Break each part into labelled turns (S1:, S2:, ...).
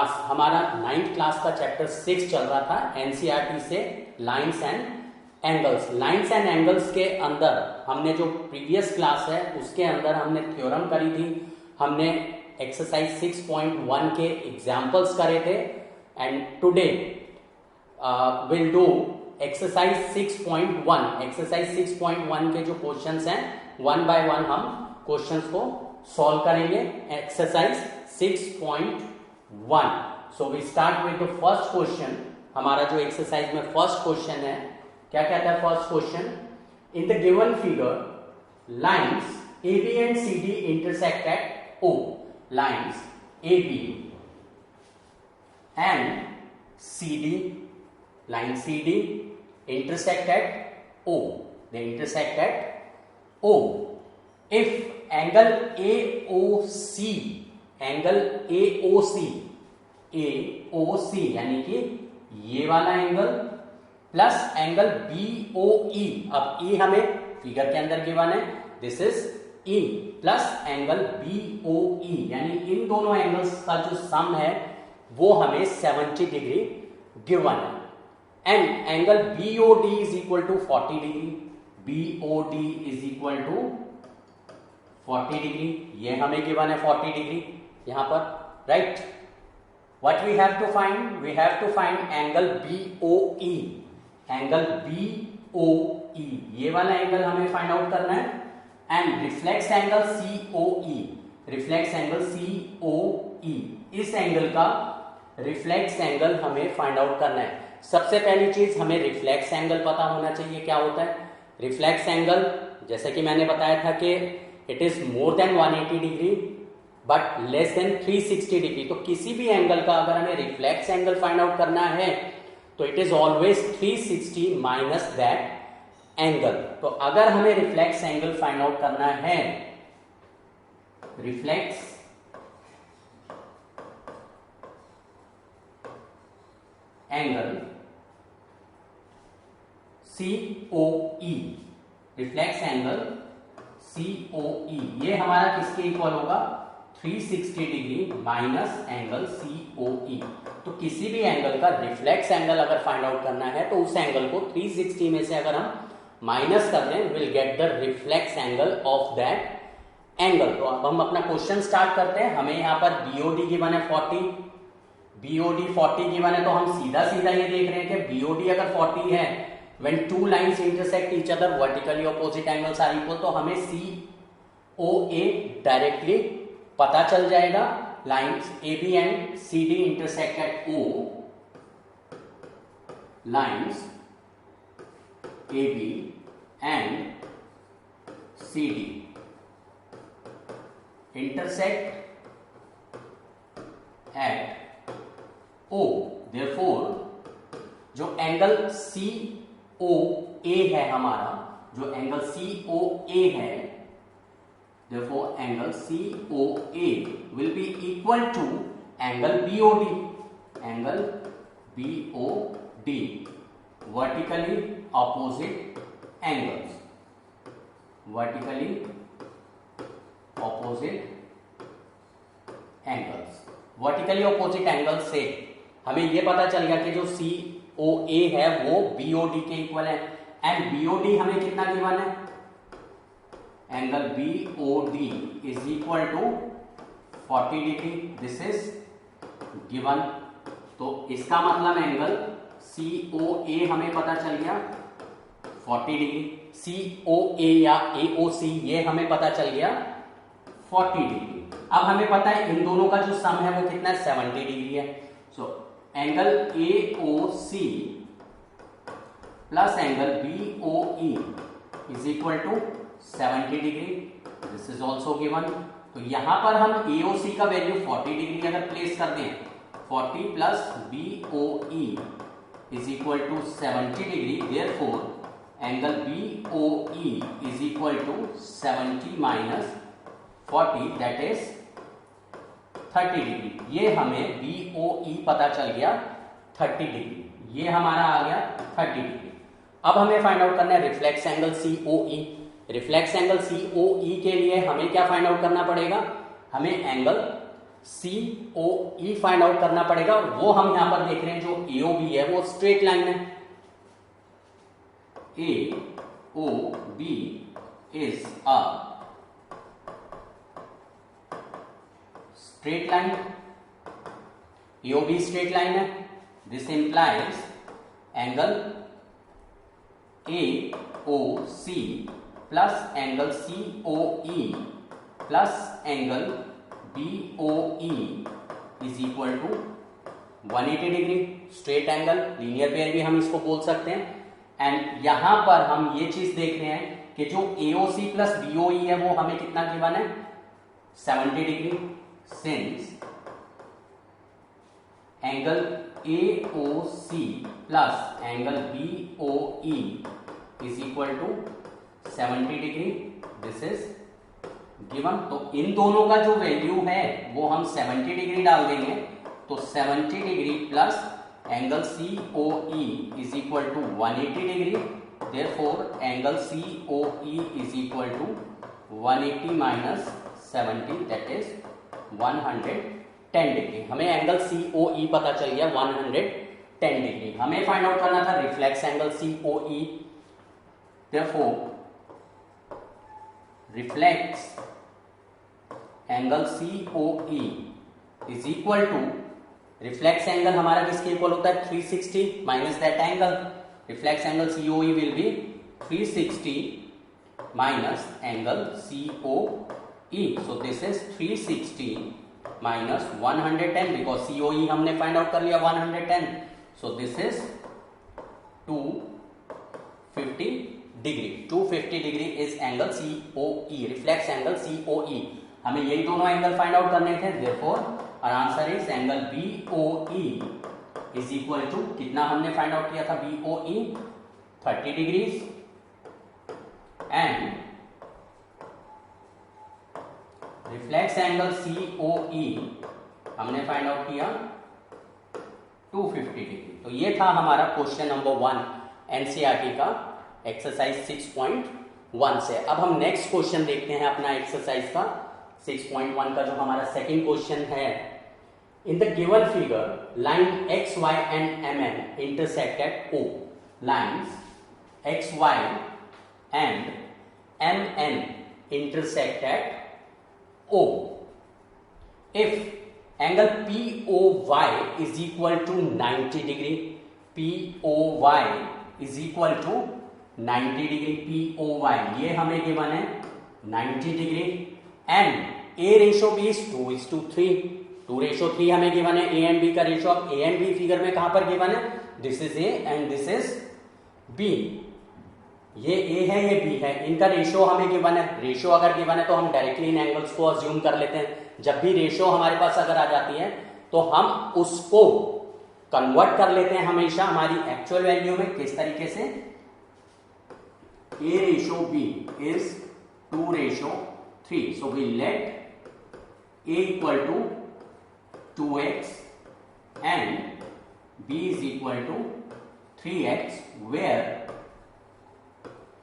S1: Class, हमारा 9th class का chapter 6 चल रहा था एनसीईआरटी से, lines and angles. Lines and angles के अंदर हमने जो प्रीवियस क्लास है उसके अंदर हमने थ्योरम करी थी, हमने एक्सरसाइज 6.1 के एग्जाम्पल्स करे थे, and today will do exercise 6.1। Exercise 6.1 के जो क्वेश्चंस हैं वन बाय वन हम क्वेश्चंस को सॉल्व करेंगे। Exercise 6.1। So we start with the first question. हमारा जो एक्सरसाइज में फर्स्ट क्वेश्चन है, क्या कहता है first question? In the given figure lines AB and CD intersect at O। Lines AB and CD, line CD intersect at O. They intersect at O. If angle AOC, angle AOC यानी कि ये वाला angle plus angle BOE, अब E हमें figure के अंदर given है, this is E plus angle BOE, यानी इन दोनों एंगल्स का जो सम है वो हमें 70 डिग्री गिवन है। And angle BOD is equal to 40 degree, BOD is equal to 40 degree, ये हमें गिवन है 40 डिग्री यहां पर, right. What we have to find? We have to find angle BOE। Angle BOE, ये वाला एंगल हमें find out करना है, and reflex angle COE, reflex angle COE, इस एंगल का रिफ्लेक्स एंगल हमें फाइंड आउट करना है। सबसे पहली चीज हमें रिफ्लेक्स एंगल पता होना चाहिए क्या होता है। रिफ्लेक्स एंगल जैसे कि मैंने बताया था कि it is more than 180 degree but less than 360 degree. तो किसी भी एंगल का अगर हमें रिफ्लेक्स एंगल फाइंड आउट करना है तो it is always 360 minus that angle. तो अगर हमें रिफ्लेक्स एंगल फाइंड आउट करना है, reflex angle COE, reflex angle COE, ये हमारा किसके इक्वल होगा? 360 डिग्री माइनस एंगल COE। तो किसी भी एंगल का रिफ्लेक्स एंगल अगर फाइंड आउट करना है तो उस एंगल को 360 में से अगर हम माइनस कर दें, will get the reflex angle of that angle. तो अब हम अपना क्वेश्चन स्टार्ट करते हैं। हमें यहां पर BOD गिवन है 40, BOD 40 गिवन है, तो हम सीधा सीधा ये देख रहे हैं कि BOD अगर 40 है, when two lines intersect each other vertically opposite angles are equal, तो हमें COA डायरेक्टली पता चल जाएगा। Lines AB and CD intersect at O, lines AB and CD intersect at O, therefore जो एंगल COA है हमारा, जो एंगल COA है, therefore angle COA will be equal to angle BOD, angle BOD, vertically opposite angles, vertically opposite angles, vertically opposite angles से हमें ये पता चल गया कि जो COA है वो BOD के इक्वल है, एंड BOD हमें कितना गिवन है? Angle BOD is equal to 40 degree, this is given. तो इसका मतलब एंगल COA हमें पता चल गया 40 डिग्री, COA या AOC ये हमें पता चल गया 40 डिग्री। अब हमें पता है इन दोनों का जो सम है वो कितना है? 70 डिग्री है। So angle AOC plus angle BOE is equal to 70 degree, this is also given. तो यहां पर हम AOC का वैल्यू 40 डिग्री अगर प्लेस कर दें, 40 plus BOE is equal to 70 degree, therefore angle BOE is equal to 70 minus 40 that is 30 degree. ये हमें BOE पता चल गया 30 डिग्री, ये हमारा आ गया 30 डिग्री। अब हमें फाइंड आउट करना है reflex angle COE। Reflex angle COE के लिए हमें क्या फाइंड आउट करना पड़ेगा? हमें एंगल सी ओ ई फाइंड आउट करना पड़ेगा, और वो हम यहां पर देख रहे हैं जो ए ओ बी है वो स्ट्रेट लाइन है। A O B is a straight line, A O B straight line है। This implies angle A O C plus angle C O E plus angle B O E is equal to 180 degree. Straight angle, linear pair भी हम इसको बोल सकते हैं। And यहां पर हम ये चीज देख रहे हैं कि जो AOC प्लस BOE है वो हमें कितना गिवन है, 70 degree. Since angle AOC plus angle BOE is equal to 70 degree, this is given. तो इन दोनों का जो वैल्यू है वो हम 70 डिग्री डाल देंगे, तो 70 degree plus angle COE is equal to 180 degree. Therefore angle COE is equal to 180 minus 70 that is 110 degree. हमें एंगल COE पता चल गया 110 डिग्री। हमें फाइंड आउट करना था reflex angle COE। Therefore reflex angle COE is equal to, reflex angle हमारा किसके equal होता है, 360 minus that angle. Reflex angle COE will be 360 minus angle COE। So this is 360 minus 110 because COE हमने find out कर लिया 110। So this is 250 degree. 250 degree is angle COE, reflex angle COE। हमें यही दोनों angle find out करने थे। Therefore our answer is angle BOE is equal to, कितना हमने फाइंड आउट किया था BOE, 30 degrees. And reflex angle COE हमने फाइंड आउट किया 250 डिग्री। तो ये था हमारा क्वेश्चन नंबर 1 NCERT का एक्सरसाइज 6.1 से। अब हम नेक्स्ट क्वेश्चन देखते हैं अपना एक्सरसाइज का 6.1 का, जो हमारा सेकंड क्वेश्चन है। In the given figure line X Y and MN intersect at O। Lines XY and MN intersect at O if angle POY is equal to 90 degree, POY is equal to 90 degree, POY ये हमें given है 90 degree. And A ratio B is 2:3, 2:3 हमें given है A and B का ratio. अब A and B figure में कहां पर गिवन है, this is A and this is B। ये A है ये B है, इनका रेशो हमें गिवन है। रेशो अगर गिवन है तो हम डायरेक्टली इन एंगल्स को अज्यूम कर लेते हैं। जब भी रेशो हमारे पास अगर आ जाती है तो हम उसको कन्वर्ट कर लेते हैं हमेशा हमारी एक्चुअल वैल्यू में। किस तरीके से, A ratio B is 2:3, so we let A equal to 2x and B is equal to 3x, where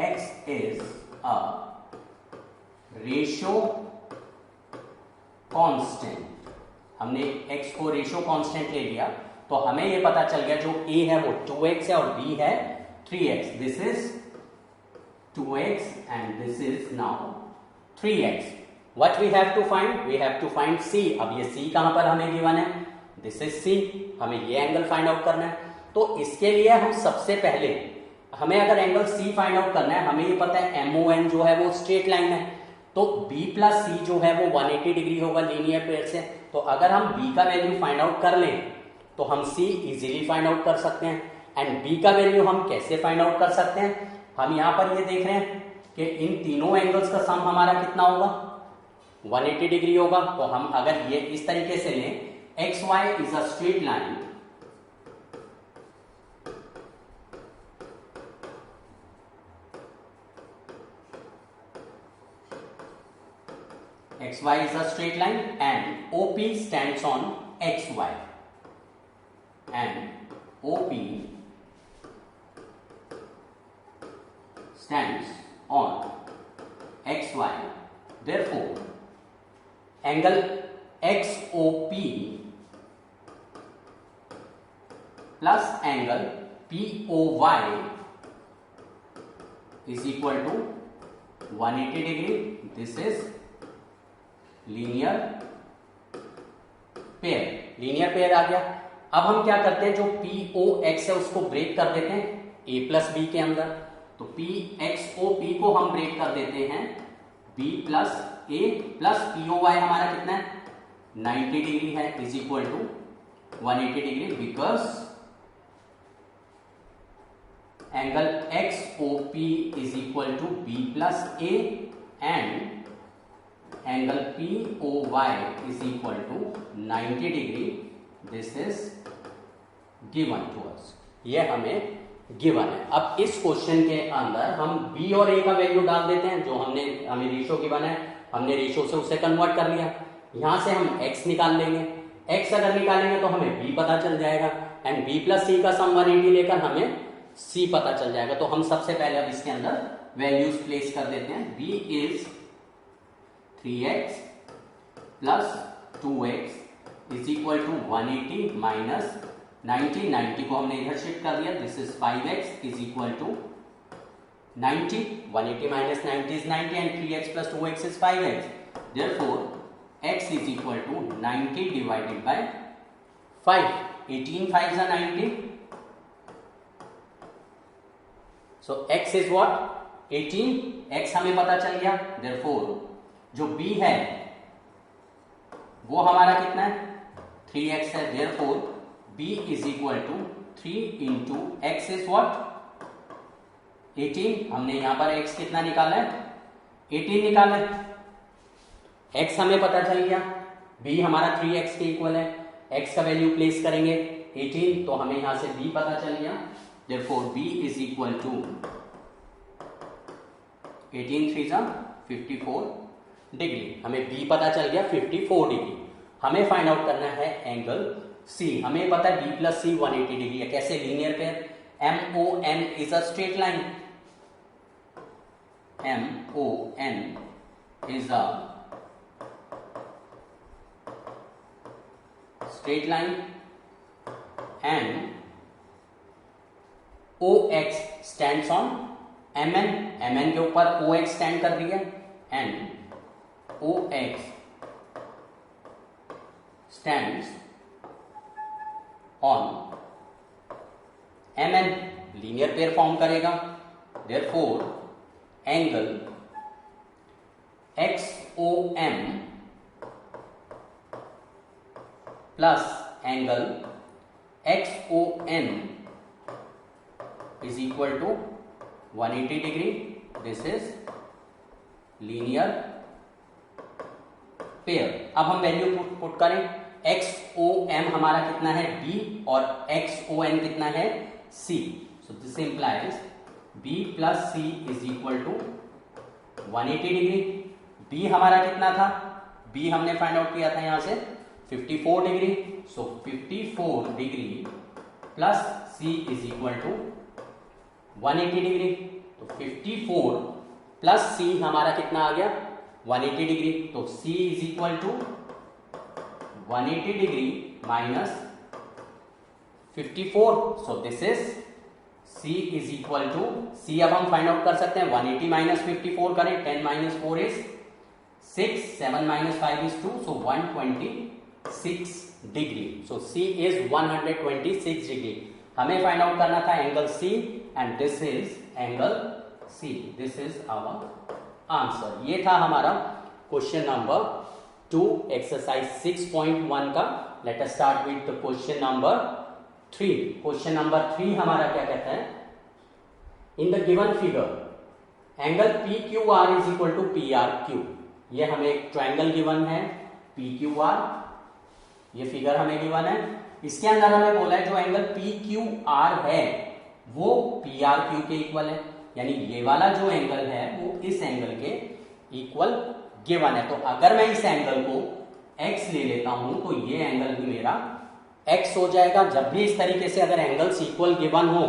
S1: x is a ratio constant. हमने x को रेशो कांस्टेंट ले लिया तो हमें ये पता चल गया जो A है वो 2x है और B है 3x। This is 2x and this is now 3x. What we have to find? We have to find C. अब ये C कहां पर हमें गिवन है, दिस इज C। हमें ये एंगल फाइंड आउट करना है। तो इसके लिए हम सबसे पहले, हमें अगर एंगल C फाइंड आउट करना है, हमें ये पता है MON जो है वो स्ट्रेट लाइन है, तो B प्लस C जो है वो 180 डिग्री होगा लीनियर पेयर से। तो अगर हम B का वैल्यू फाइंड आउट कर लें तो हम C इजीली फाइंड आउट कर सकते हैं। एंड B का वैल्यू हम कैसे फाइंड आउट कर सकते हैं, हम यहां पर ये देख रहे हैं कि इन तीनों एंगल्स का सम हमारा कितना होगा, 180 डिग्री होगा। तो हम अगर ये इस तरीके से लें, XY is a straight line, XY is a straight line and OP stands on XY, and OP stands on XY. Therefore, angle XOP plus angle POY is equal to 180 degree. This is linear pair. Linear pair आ गया. अब हम क्या करते हैं, जो POX है उसको ब्रेक कर देते हैं A प्लस बी के अंदर. तो PXOP को हम ब्रेक कर देते हैं B plus A plus POY हमारा कितना है 90 डिग्री है is equal to 180 degree because angle XOP is equal to B plus A and angle POY is equal to 90 degree. This is given to us. ये हमें given है. अब इस question के अंदर हम B और A का वैल्यू डाल देते हैं. जो हमें रेशो गिवन है, हमने रेशो से उसे कन्वर्ट कर लिया. यहां से हम x निकाल लेंगे. x अगर निकालेंगे तो हमें B पता चल जाएगा एंड B प्लस C का सम 180 लेकर हमें C पता चल जाएगा. तो हम सबसे पहले अब इसके अंदर वैल्यूज प्लेस कर देते हैं. B is 3x plus 2x is equal to 180 minus 90 को हमने इधर शिफ्ट कर दिया. This is 5x is equal to 90. 180 minus 90 is 90 and 3x plus 2x is 5x. Therefore x is equal to 90 divided by 5. 18 5 is 90. So x is what? 18. x हमें पता चल गया. Therefore जो b है वो हमारा कितना है 3x है. Therefore b is equal to 3 into x is what 18. हमने यहां पर x कितना निकाला है 18 निकाला है. x हमें पता चल गया. b हमारा 3x के इक्वल है. x का वैल्यू प्लेस करेंगे 18 तो हमें यहां से b पता चल गया. Therefore b is equal to 18 3 54 degree. हमें b पता चल गया 54 डिग्री. हमें फाइंड आउट करना है एंगल c. हमें पता है b प्लस c 180 डिग्री है. कैसे? Linear pair. MON is a straight line. MON is a straight line and OX stands on MN. MN के ऊपर OX स्टैंड कर रही है and OX stands on MN. Linear pair form करेगा. Therefore angle XOM plus angle XON is equal to 180 degree. This is linear pair. अब हम value put करें. XOM हमारा कितना है B और XON कितना है C. So this implies B plus C is equal to 180 degree. B हमारा कितना था? B हमने फाइंड आउट किया था यहां से 54 degree. So 54 degree plus C is equal to 180 degree. तो 54 प्लस C हमारा कितना आ गया 180 डिग्री. तो C is equal to 180 degree minus 54. So this is C is equal to C. अब हम फाइंड आउट कर सकते हैं 180 माइनस 54 करें. 10 minus 4 is 6. 7 minus 5 is 2. So 126 degree. So C is 126 degree. हमें फाइंड आउट करना था angle C and this is angle C. This is our answer. ये था हमारा क्वेश्चन नंबर 2 एक्सरसाइज 6.1 का. Let us start with the question number 3. Question number 3 हमारा क्या कहता है? In the given figure angle PQR is equal to PRQ. ये हमें एक ट्रायंगल गिवन है PQR. ये फिगर हमें गिवन है. इसके अंदर हमें बोला है जो एंगल PQR है वो PRQ के इक्वल है. यानी ये वाला जो एंगल है वो इस एंगल के इक्वल गिवन है. तो अगर मैं इस एंगल को x ले लेता हूं तो ये एंगल भी मेरा x हो जाएगा. जब भी इस तरीके से अगर एंगल्स इक्वल गिवन हो,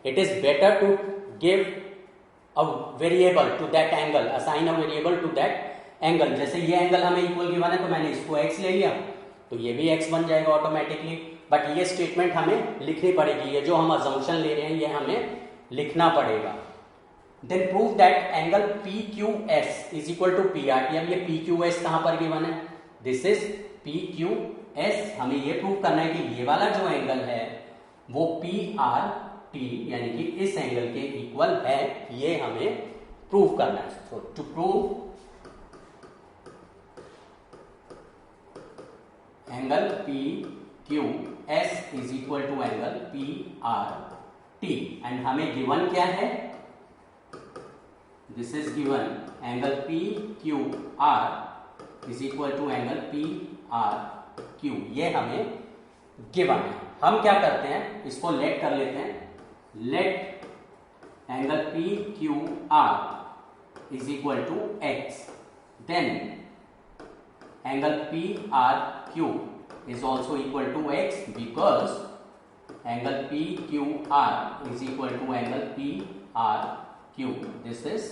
S1: it is better to give a variable to that angle, assign a variable to that angle, जैसे ये एंगल हमें इक्वल गिवन है तो मैंने इसको x ले लिया, तो ये भी x बन जाएगा ऑटोमेटिकली। बट ये स्टेटमेंट हमें लिखनी पड़ेगी, ये जो हम अजम्पशन ले रहे हैं ये हमें लिखना पड़ेगा। Then prove that angle PQS is equal to PRT। अब ये PQS कहां पर गिवन है, दिस इज PQS। हमें ये प्रूव करना है कि ये वाला जो एंगल है वो PRT यानी कि इस एंगल के इक्वल है, ये हमें प्रूव करना है। So to prove angle PQS is equal to angle PRT and हमें गिवन क्या है, this is given angle PQR is equal to angle PRQ, ये हमें गिवन है। हम क्या करते हैं, इसको लेट कर लेते हैं, let angle PQR is equal to x, then angle PRQ is also equal to x because angle PQR is equal to angle PRQ. This is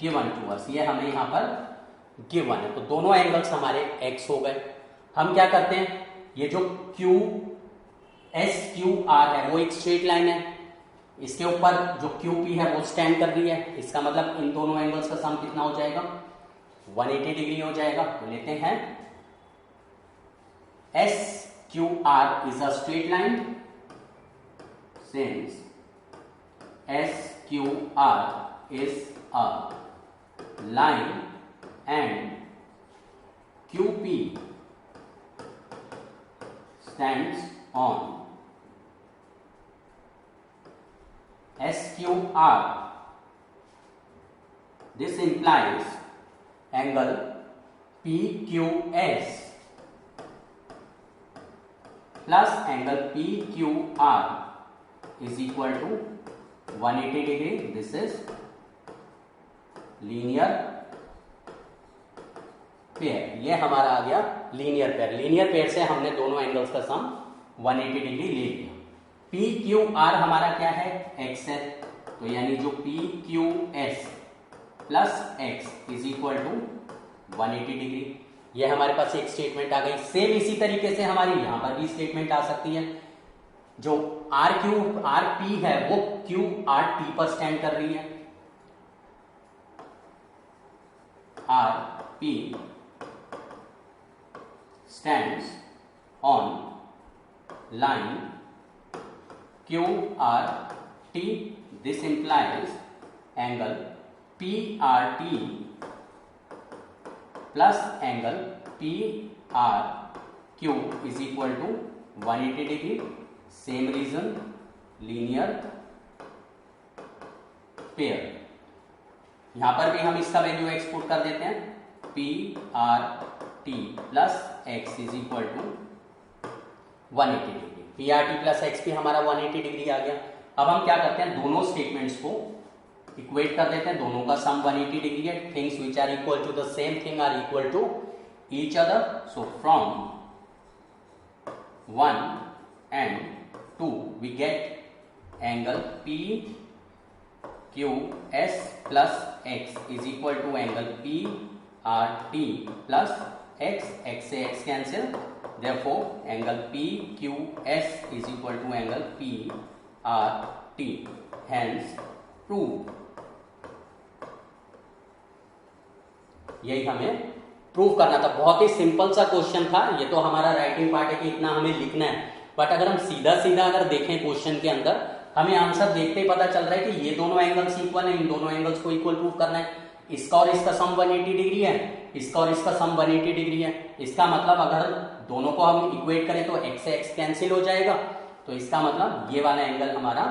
S1: given to us. ये हमें यहाँ पर given है, तो दोनों एंगल्स हमारे x हो गए। हम क्या करते हैं, ये जो SQR है वो एक स्ट्रेट लाइन है, इसके ऊपर जो QP है वो स्टैंड कर रही है, इसका मतलब इन दोनों एंगल्स का सम कितना हो जाएगा, 180 डिग्री हो जाएगा। तो लेते हैं SQR is a straight line, since SQR is a line and QP stands on SQR, this implies angle PQS plus angle PQR is equal to 180 degree. This is linear pair. ये हमारा आ गया linear pair. Linear pair से हमने दोनों angles का sum 180 degree ले लिया। PQR हमारा क्या है, x है, तो यानी जो PQS plus x is equal to 180 degree. ये हमारे पास एक स्टेटमेंट आ गई। सेम इसी तरीके से हमारी यहां पर भी स्टेटमेंट आ सकती है। जो RP है वो QRT पर स्टैंड कर रही है, RP stands on line QRT. This implies angle PRT plus angle PRQ is equal to 180 degree. Same reason, linear pair. यहां पर भी हम इसका वैल्यू एक्सपोर्ट कर देते हैं, PRT plus x is equal to 180 degree. PRT plus x भी हमारा 180 डिग्री आ गया। अब हम क्या करते हैं, दोनों स्टेटमेंट्स को इक्वेट कर देते हैं, दोनों का सम 180 डिग्री है। Things which are equal to the same thing are equal to each other. So from 1 and 2 we get angle PQS plus x is equal to angle PRT plus x, x से x cancel, therefore angle PQS is equal to angle PRT, hence prove। यही हमें prove करना था। बहुत ही simple सा question था। ये तो हमारा राइटिंग पार्ट है कि इतना हमें लिखना है, बट अगर हम सीधा सीधा अगर देखें क्वेश्चन के अंदर, हमें आंसर देखते ही पता चल रहा है कि ये दोनों एंगल्स इक्वल है, इन दोनों एंगल्स को इक्वल प्रूव करना है। इसका और इसका सम 180 डिग्री है, इसका और इसका सम 180 डिग्री है। इसका मतलब अगर दोनों को हम इक्वेट करें तो x से x कैंसिल हो जाएगा, तो इसका मतलब ये वाला एंगल हमारा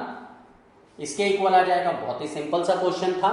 S1: इसके इक्वल आ जाएगा। बहुत ही सिंपल सा क्वेश्चन था।